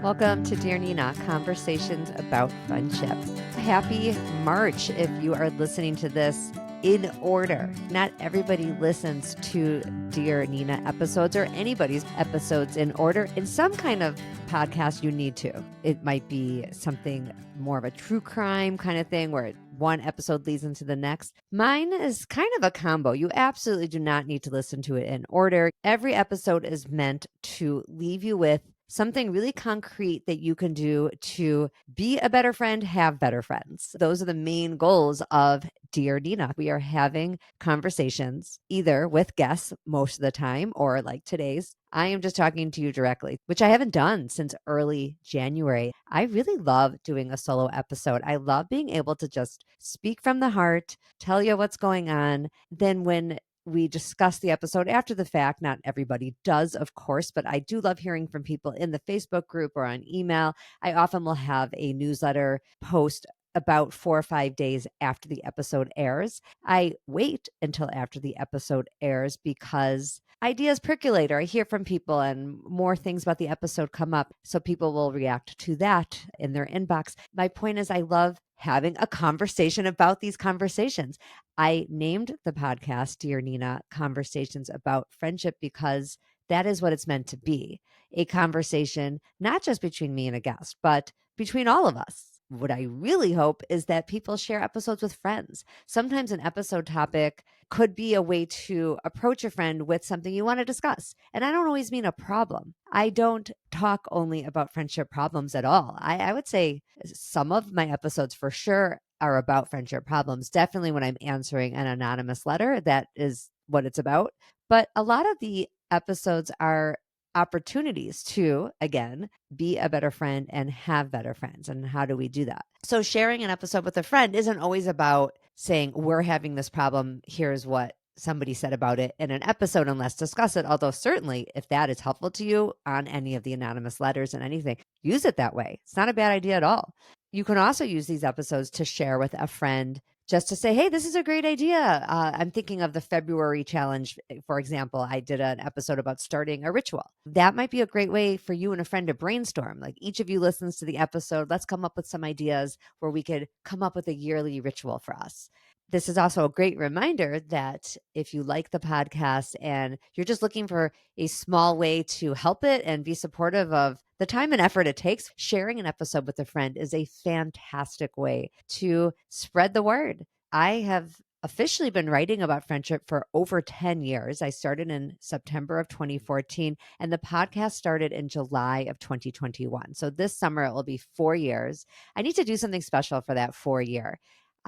Welcome to Dear Nina, Conversations About Friendship. Happy March if you are listening to this in order. Not everybody listens to Dear Nina episodes or anybody's episodes in order. In some kind of podcast, you need to. It might be something more of a true crime kind of thing where one episode leads into the next. Mine is kind of a combo. You absolutely do not need to listen to it in order. Every episode is meant to leave you with something really concrete that you can do to be a better friend, have better friends. Those are the main goals of Dear Nina. We are having conversations either with guests most of the time or like today's. I am just talking to you directly, which I haven't done since early January. I really love doing a solo episode. I love being able to just speak from the heart, tell you what's going on. Then when we discuss the episode after the fact. Not everybody does, of course, but I do love hearing from people in the Facebook group or on email. I often will have a newsletter post about 4 or 5 days after the episode airs. I wait until after the episode airs because ideas percolate, or I hear from people and more things about the episode come up. So people will react to that in their inbox. My point is, I love having a conversation about these conversations. I named the podcast Dear Nina, Conversations About Friendship, because that is what it's meant to be. A conversation, not just between me and a guest, but between all of us. What I really hope is that people share episodes with friends. Sometimes an episode topic could be a way to approach a friend with something you want to discuss. And I don't always mean a problem. I don't talk only about friendship problems at all. I would say some of my episodes for sure are about friendship problems. Definitely when I'm answering an anonymous letter, that is what it's about. But a lot of the episodes are opportunities to, again, be a better friend and have better friends. And how do we do that? So sharing an episode with a friend isn't always about saying, we're having this problem, here's what somebody said about it in an episode, and let's discuss it. Although certainly if that is helpful to you on any of the anonymous letters and anything, use it that way. It's not a bad idea at all. You can also use these episodes to share with a friend, just to say, hey, this is a great idea. I'm thinking of the February challenge. For example, I did an episode about starting a ritual. That might be a great way for you and a friend to brainstorm. Like each of you listens to the episode. Let's come up with some ideas where we could come up with a yearly ritual for us. This is also a great reminder that if you like the podcast and you're just looking for a small way to help it and be supportive of the time and effort it takes, sharing an episode with a friend is a fantastic way to spread the word. I have officially been writing about friendship for over 10 years. I started in September of 2014, and the podcast started in July of 2021. So this summer it will be 4 years. I need to do something special for that 4 year.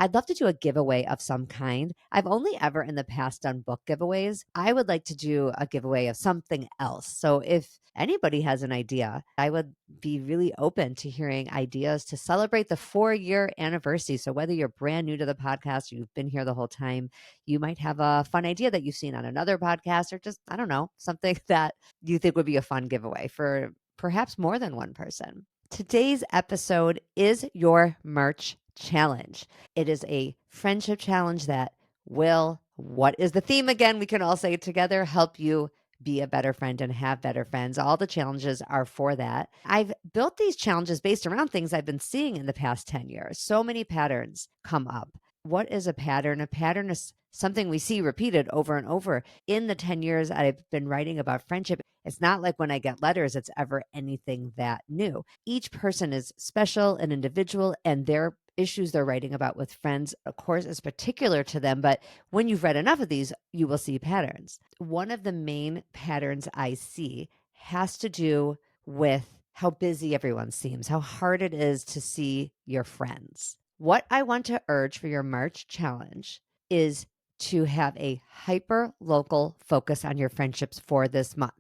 I'd love to do a giveaway of some kind. I've only ever in the past done book giveaways. I would like to do a giveaway of something else. So if anybody has an idea, I would be really open to hearing ideas to celebrate the 4 year anniversary. So whether you're brand new to the podcast or you've been here the whole time, you might have a fun idea that you've seen on another podcast, or just, I don't know, something that you think would be a fun giveaway for perhaps more than one person. Today's episode is your March challenge. It is a friendship challenge that will, what is the theme again? We can all say it together, help you be a better friend and have better friends. All the challenges are for that. I've built these challenges based around things I've been seeing in the past 10 years. So many patterns come up. What is a pattern? A pattern is something we see repeated over and over. In the 10 years I've been writing about friendship, it's not like when I get letters, it's ever anything that new. Each person is special and individual, and their issues they're writing about with friends, of course, is particular to them. But when you've read enough of these, you will see patterns. One of the main patterns I see has to do with how busy everyone seems, how hard it is to see your friends. What I want to urge for your March challenge is to have a hyper local focus on your friendships for this month.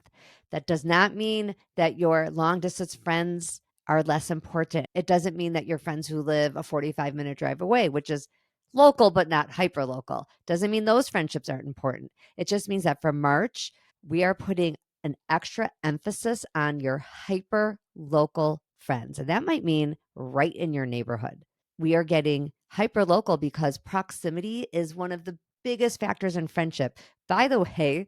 That does not mean that your long distance friends are less important. It doesn't mean that your friends who live a 45-minute drive away, which is local but not hyper local, doesn't mean those friendships aren't important. It just means that for March, we are putting an extra emphasis on your hyper local friends. And that might mean right in your neighborhood. We are getting hyper local because proximity is one of the biggest factors in friendship. By the way,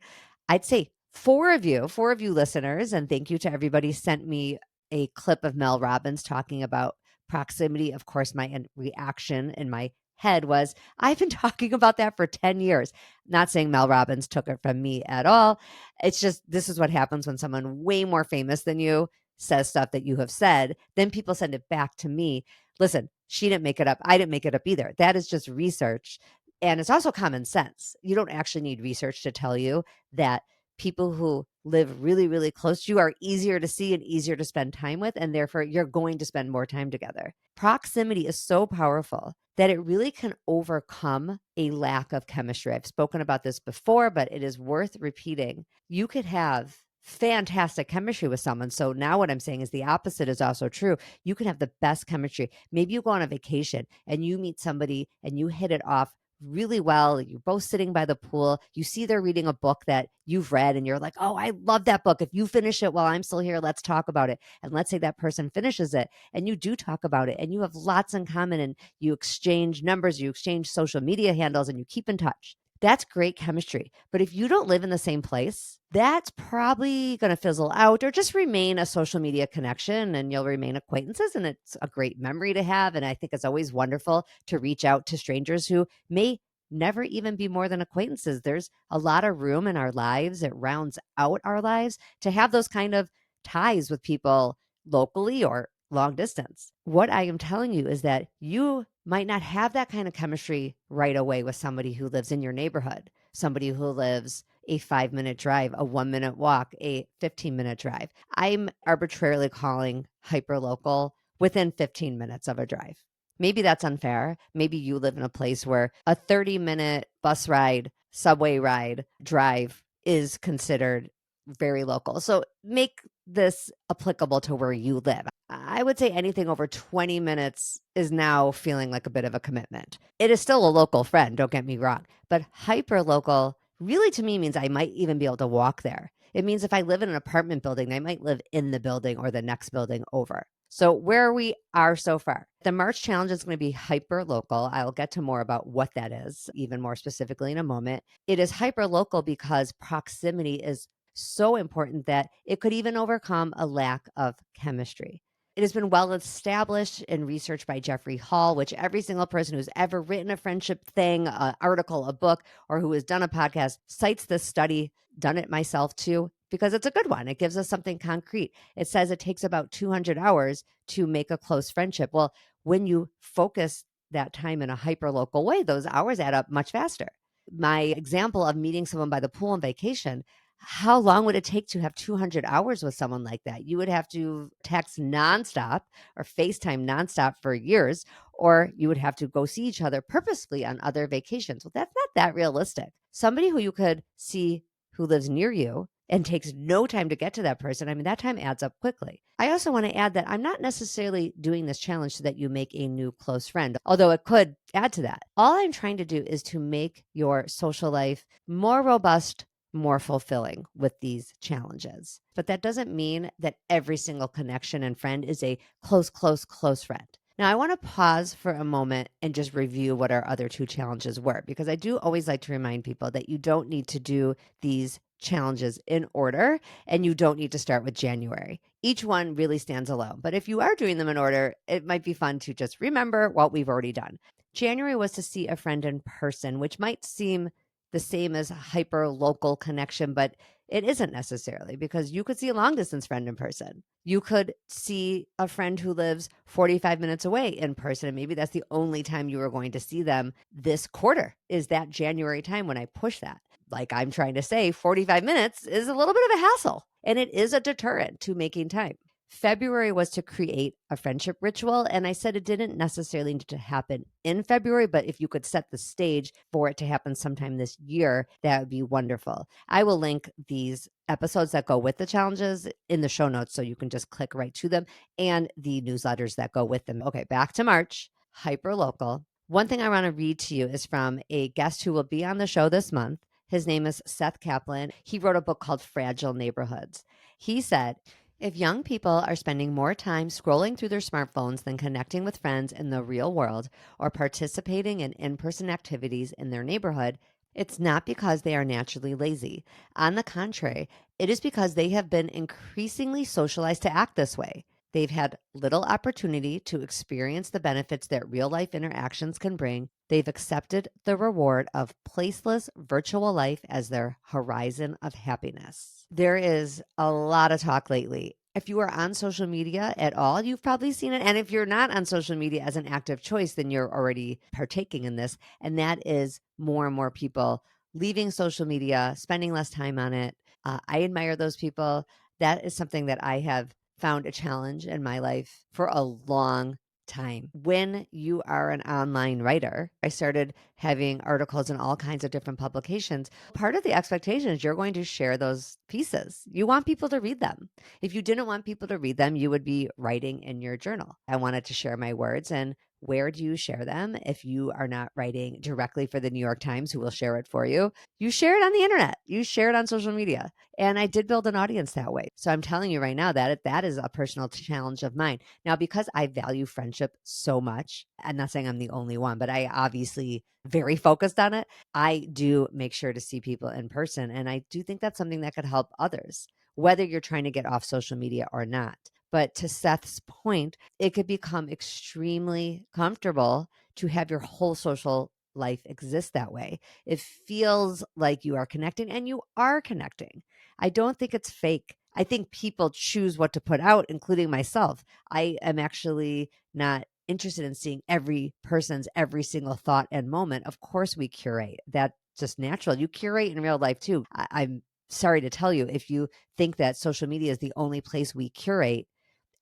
I'd say four of you listeners, and thank you to everybody sent me a clip of Mel Robbins talking about proximity. Of course, my reaction in my head was, I've been talking about that for 10 years. Not saying Mel Robbins took it from me at all. It's just, this is what happens when someone way more famous than you says stuff that you have said. Then people send it back to me. Listen, she didn't make it up. I didn't make it up either. That is just research. And it's also common sense. You don't actually need research to tell you that people who live really, really close to you are easier to see and easier to spend time with. And therefore, you're going to spend more time together. Proximity is so powerful that it really can overcome a lack of chemistry. I've spoken about this before, but it is worth repeating. You could have fantastic chemistry with someone. So now what I'm saying is the opposite is also true. You can have the best chemistry. Maybe you go on a vacation and you meet somebody and you hit it off really well. You're both sitting by the pool. You see they're reading a book that you've read and you're like, oh, I love that book. If you finish it while I'm still here, let's talk about it. And let's say that person finishes it and you do talk about it and you have lots in common and you exchange numbers, you exchange social media handles, and you keep in touch. That's great chemistry. But if you don't live in the same place, that's probably going to fizzle out or just remain a social media connection, and you'll remain acquaintances. And it's a great memory to have. And I think it's always wonderful to reach out to strangers who may never even be more than acquaintances. There's a lot of room in our lives. It rounds out our lives to have those kind of ties with people locally or long distance. What I am telling you is that you might not have that kind of chemistry right away with somebody who lives in your neighborhood, somebody who lives a 5-minute drive, a 1-minute walk, a 15-minute drive. I'm arbitrarily calling hyperlocal within 15 minutes of a drive. Maybe that's unfair. Maybe you live in a place where a 30-minute bus ride, subway ride, drive is considered very local. So make this applicable to where you live. I would say anything over 20 minutes is now feeling like a bit of a commitment. It is still a local friend, don't get me wrong, but hyper local really to me means I might even be able to walk there. It means if I live in an apartment building, I might live in the building or the next building over. So where we are so far, the March challenge is going to be hyper local. I'll get to more about what that is, even more specifically in a moment. It is hyper local because proximity is so important that it could even overcome a lack of chemistry. It has been well established in research by Jeffrey Hall, which every single person who's ever written a friendship thing, an article, a book, or who has done a podcast cites this study, done it myself too, because it's a good one. It gives us something concrete. It says it takes about 200 hours to make a close friendship. Well, when you focus that time in a hyper-local way, those hours add up much faster. My example of meeting someone by the pool on vacation, how long would it take to have 200 hours with someone like that? You would have to text nonstop or FaceTime nonstop for years, or you would have to go see each other purposefully on other vacations. Well, that's not that realistic. Somebody who you could see who lives near you and takes no time to get to that person, I mean, that time adds up quickly. I also want to add that I'm not necessarily doing this challenge so that you make a new close friend, although it could add to that. All I'm trying to do is to make your social life more robust, more fulfilling with these challenges. But that doesn't mean that every single connection and friend is a close, close, close friend. Now, I want to pause for a moment and just review what our other two challenges were, because I do always like to remind people that you don't need to do these challenges in order, and you don't need to start with January. Each one really stands alone. But if you are doing them in order, it might be fun to just remember what we've already done. January was to see a friend in person, which might seem the same as hyper local connection, but it isn't necessarily, because you could see a long distance friend in person. You could see a friend who lives 45 minutes away in person, and maybe that's the only time you are going to see them this quarter, is that January time when I push that. Like I'm trying to say, 45 minutes is a little bit of a hassle, and it is a deterrent to making time. February was to create a friendship ritual. And I said it didn't necessarily need to happen in February, but if you could set the stage for it to happen sometime this year, that would be wonderful. I will link these episodes that go with the challenges in the show notes, so you can just click right to them, and the newsletters that go with them. Okay, back to March, hyperlocal. One thing I want to read to you is from a guest who will be on the show this month. His name is Seth Kaplan. He wrote a book called Fragile Neighborhoods. He said, if young people are spending more time scrolling through their smartphones than connecting with friends in the real world or participating in in-person activities in their neighborhood, it's not because they are naturally lazy. On the contrary, it is because they have been increasingly socialized to act this way. They've had little opportunity to experience the benefits that real life interactions can bring. They've accepted the reward of placeless virtual life as their horizon of happiness. There is a lot of talk lately. If you are on social media at all, you've probably seen it. And if you're not on social media as an active choice, then you're already partaking in this. And that is more and more people leaving social media, spending less time on it. I admire those people. That is something that I have found a challenge in my life for a long time. When you are an online writer, I started having articles in all kinds of different publications. Part of the expectation is you're going to share those pieces. You want people to read them. If you didn't want people to read them, you would be writing in your journal. I wanted to share my words. And where do you share them if you are not writing directly for the New York Times, who will share it for you? You share it on the internet. You share it on social media. And I did build an audience that way. So I'm telling you right now that that is a personal challenge of mine. Now, because I value friendship so much, I'm not saying I'm the only one, but I obviously very focused on it. I do make sure to see people in person. And I do think that's something that could help others, whether you're trying to get off social media or not. But to Seth's point, it could become extremely comfortable to have your whole social life exist that way. It feels like you are connecting, and you are connecting. I don't think it's fake. I think people choose what to put out, including myself. I am actually not interested in seeing every person's every single thought and moment. Of course, we curate. That's just natural. You curate in real life too. I'm sorry to tell you, if you think that social media is the only place we curate,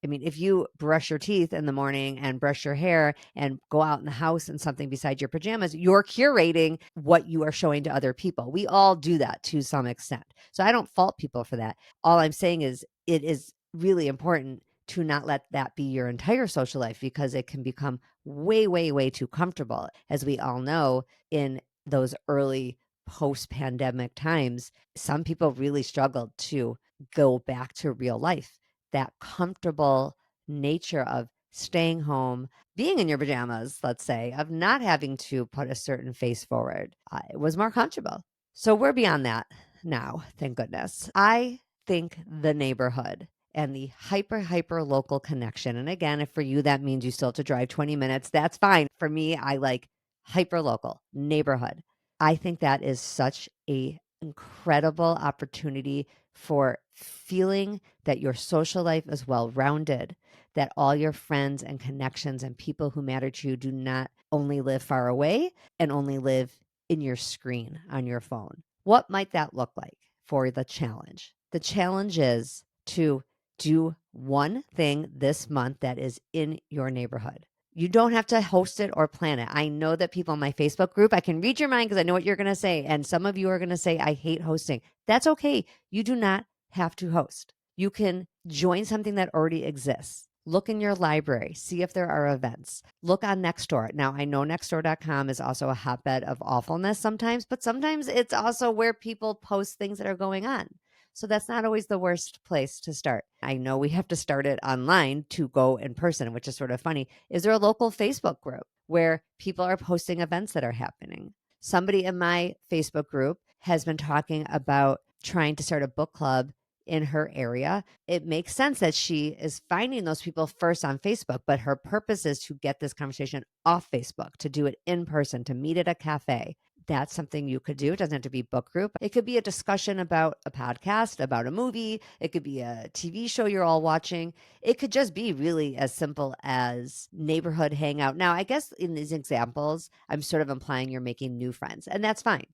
I mean, if you brush your teeth in the morning and brush your hair and go out in the house in something besides your pajamas, you're curating what you are showing to other people. We all do that to some extent. So I don't fault people for that. All I'm saying is it is really important to not let that be your entire social life, because it can become way, way, way too comfortable. As we all know, in those early post pandemic times, some people really struggled to go back to real life, that comfortable nature of staying home, being in your pajamas, let's say, of not having to put a certain face forward. It was more comfortable. So we're beyond that now, thank goodness. I think the neighborhood and the hyper local connection. And again, if for you that means you still have to drive 20 minutes, that's fine. For me, I like hyper local neighborhood. I think that is such a incredible opportunity for feeling that your social life is well rounded, that all your friends and connections and people who matter to you do not only live far away and only live in your screen on your phone. What might that look like for the challenge? The challenge is to do one thing this month that is in your neighborhood. You don't have to host it or plan it. I know that people in my Facebook group, I can read your mind because I know what you're going to say. And some of you are going to say, I hate hosting. That's okay. You do not have to host. You can join something that already exists. Look in your library, see if there are events. Look on Nextdoor. Now, I know Nextdoor.com is also a hotbed of awfulness sometimes, but sometimes it's also where people post things that are going on. So that's not always the worst place to start. I know we have to start it online to go in person, which is sort of funny. Is there a local Facebook group where people are posting events that are happening? Somebody in my Facebook group has been talking about trying to start a book club in her area. It makes sense that she is finding those people first on Facebook, but her purpose is to get this conversation off Facebook, to do it in person, to meet at a cafe. That's something you could do. It doesn't have to be book group. It could be a discussion about a podcast, about a movie. It could be a TV show you're all watching. It could just be really as simple as neighborhood hangout. Now, I guess in these examples, I'm sort of implying you're making new friends, and that's fine.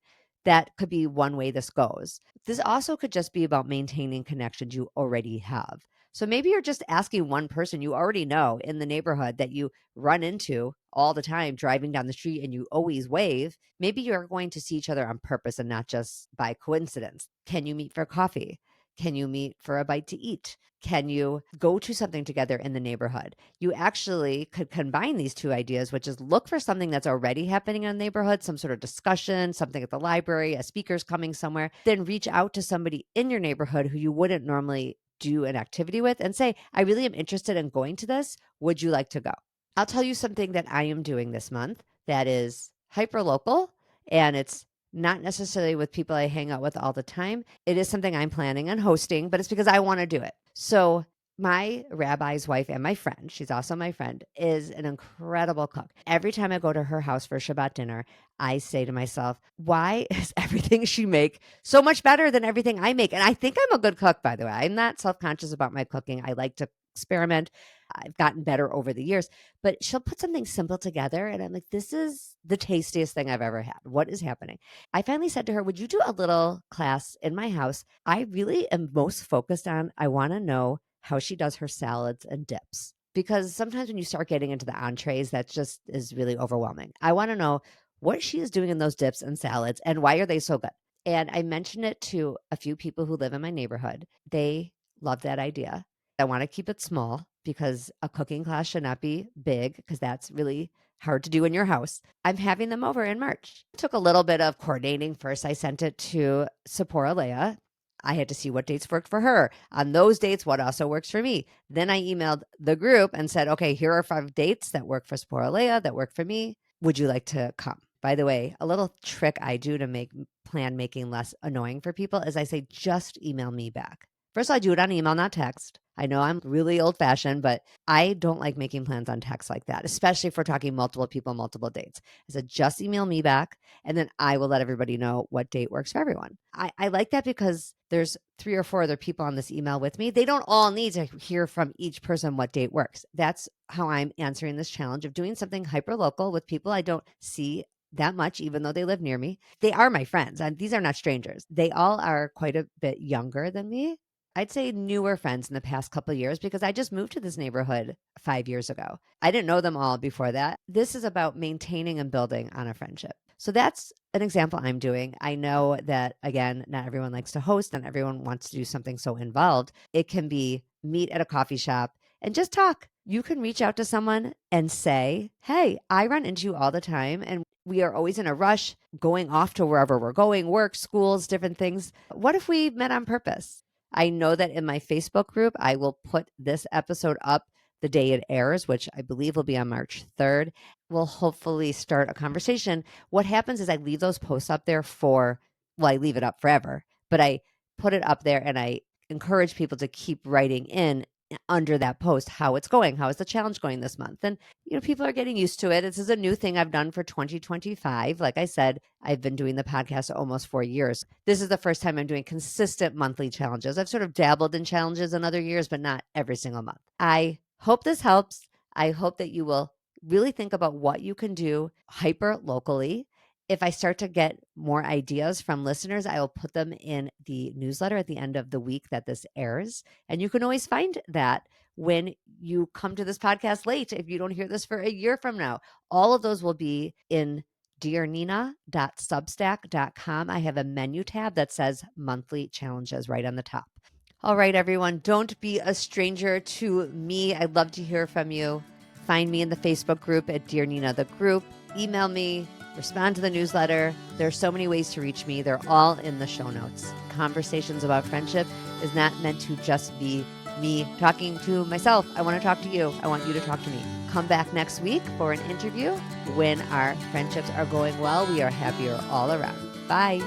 That could be one way this goes. This also could just be about maintaining connections you already have. So maybe you're just asking one person you already know in the neighborhood that you run into all the time driving down the street and you always wave. Maybe you're going to see each other on purpose and not just by coincidence. Can you meet for coffee? Can you meet for a bite to eat? Can you go to something together in the neighborhood? You actually could combine these two ideas, which is look for something that's already happening in the neighborhood, some sort of discussion, something at the library, a speaker's coming somewhere. Then reach out to somebody in your neighborhood who you wouldn't normally do an activity with and say, I really am interested in going to this. Would you like to go? I'll tell you something that I am doing this month that is hyper local, and it's not necessarily with people I hang out with all the time. It is something I'm planning on hosting, but it's because I want to do it. So My rabbi's wife and my friend, she's also my friend, is an incredible cook. Every time I go to her house for Shabbat dinner, I say to myself, why is everything she make so much better than everything I make? And I think I'm a good cook, by the way. I'm not self-conscious about my cooking. I like to experiment. I've gotten better over the years, but she'll put something simple together and I'm like, this is the tastiest thing I've ever had. What is happening? I finally said to her, would you do a little class in my house? I really am most focused on, I want to know how she does her salads and dips. Because sometimes when you start getting into the entrees, that just is really overwhelming. I want to know what she is doing in those dips and salads and why are they so good? And I mentioned it to a few people who live in my neighborhood. They love that idea. I want to keep it small because a cooking class should not be big because that's really hard to do in your house. I'm having them over in March. It took a little bit of coordinating. First, I sent it to Sephora Leia. I had to see what dates worked for her. On those dates, what also works for me. Then I emailed the group and said, okay, here are 5 dates that work for Sephora Leia, that work for me. Would you like to come? By the way, a little trick I do to make plan making less annoying for people is I say, just email me back. First, I do it on email, not text. I know I'm really old fashioned, but I don't like making plans on text like that, especially if we're talking multiple people, multiple dates. I said, just email me back and then I will let everybody know what date works for everyone. I like that because there's 3 or 4 other people on this email with me. They don't all need to hear from each person what date works. That's how I'm answering this challenge of doing something hyper local with people I don't see that much, even though they live near me. They are my friends, and these are not strangers. They all are quite a bit younger than me. I'd say newer friends in the past couple of years because I just moved to this neighborhood 5 years ago. I didn't know them all before that. This is about maintaining and building on a friendship. So that's an example I'm doing. I know that, again, not everyone likes to host, not everyone wants to do something so involved. It can be meet at a coffee shop and just talk. You can reach out to someone and say, hey, I run into you all the time and we are always in a rush going off to wherever we're going, work, schools, different things. What if we met on purpose? I know that in my Facebook group, I will put this episode up the day it airs, which I believe will be on March 3rd. We'll hopefully start a conversation. What happens is I leave those posts up there I leave it up forever, but I put it up there and I encourage people to keep writing in under that post how it's going, how is the challenge going this month. And people are getting used to it. This is a new thing I've done for 2025. Like I said, I've been doing the podcast almost 4 years. This is the first time I'm doing consistent monthly challenges. I've sort of dabbled in challenges in other years, but not every single month. I hope this helps. I hope that you will really think about what you can do hyper locally. If I start to get more ideas from listeners, I will put them in the newsletter at the end of the week that this airs. And you can always find that when you come to this podcast late, if you don't hear this for a year from now. All of those will be in dearnina.substack.com. I have a menu tab that says monthly challenges right on the top. All right, everyone, don't be a stranger to me. I'd love to hear from you. Find me in the Facebook group at Dear Nina the Group. Email me, respond to the newsletter. There are so many ways to reach me. They're all in the show notes. Conversations about friendship is not meant to just be me talking to myself. I want to talk to you. I want you to talk to me. Come back next week for an interview. When our friendships are going well, we are happier all around. Bye.